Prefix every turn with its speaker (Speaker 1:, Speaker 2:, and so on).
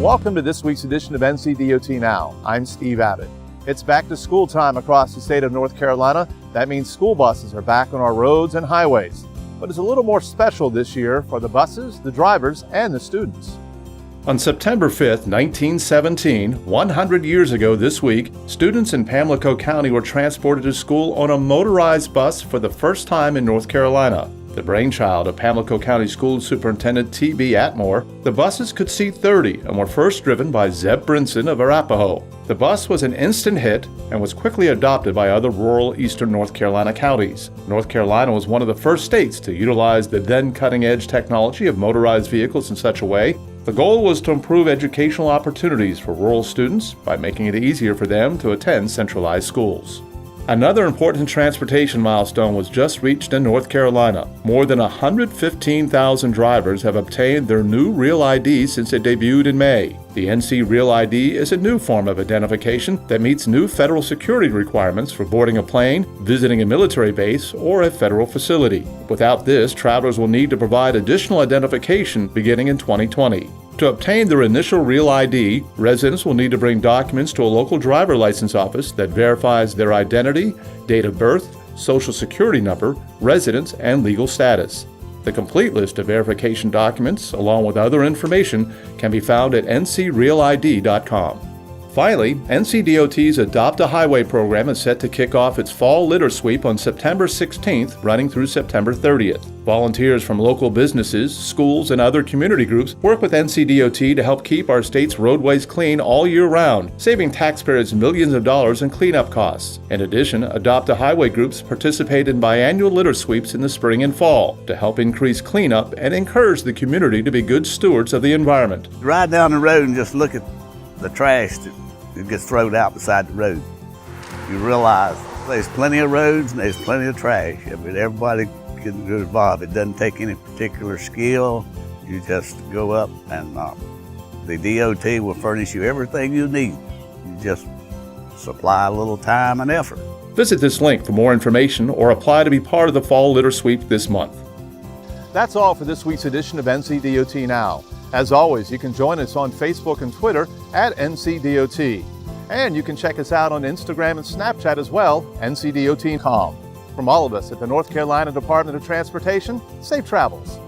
Speaker 1: Welcome to this week's edition of NCDOT Now. I'm Steve Abbott. It's back to school time across the state of North Carolina. That means school buses are back on our roads and highways. But it's a little more special this year for the buses, the drivers, and the students.
Speaker 2: On September 5th, 1917, 100 years ago this week, students in Pamlico County were transported to school on a motorized bus for the first time in North Carolina. The brainchild of Pamlico County School Superintendent T.B. Atmore, the buses could seat 30 and were first driven by Zeb Brinson of Arapahoe. The bus was an instant hit and was quickly adopted by other rural eastern North Carolina counties. North Carolina was one of the first states to utilize the then cutting-edge technology of motorized vehicles in such a way. The goal was to improve educational opportunities for rural students by making it easier for them to attend centralized schools. Another important transportation milestone was just reached in North Carolina. More than 115,000 drivers have obtained their new Real ID since it debuted in May. The NC Real ID is a new form of identification that meets new federal security requirements for boarding a plane, visiting a military base, or a federal facility. Without this, travelers will need to provide additional identification beginning in 2020. To obtain their initial Real ID, residents will need to bring documents to a local driver license office that verifies their identity, date of birth, social security number, residence, and legal status. The complete list of verification documents, along with other information, can be found at ncrealid.com. Finally, NCDOT's AdoptAHighway program is set to kick off its fall litter sweep on September 16th, running through September 30th. Volunteers from local businesses, schools, and other community groups work with NCDOT to help keep our state's roadways clean all year round, saving taxpayers millions of dollars in cleanup costs. In addition, AdoptAHighway groups participate in biannual litter sweeps in the spring and fall to help increase cleanup and encourage the community to be good stewards of the environment.
Speaker 3: Ride down the road and just look at the trash that gets thrown out beside the road. You realize there's plenty of roads and there's plenty of trash. I mean, everybody can get involved. It doesn't take any particular skill. You just go up and the DOT will furnish you everything you need. You just supply a little time and effort.
Speaker 2: Visit this link for more information or apply to be part of the Fall Litter Sweep this month.
Speaker 1: That's all for this week's edition of NCDOT Now. As always, you can join us on Facebook and Twitter at NCDOT. And you can check us out on Instagram and Snapchat as well, NCDOT.com. From all of us at the North Carolina Department of Transportation, safe travels.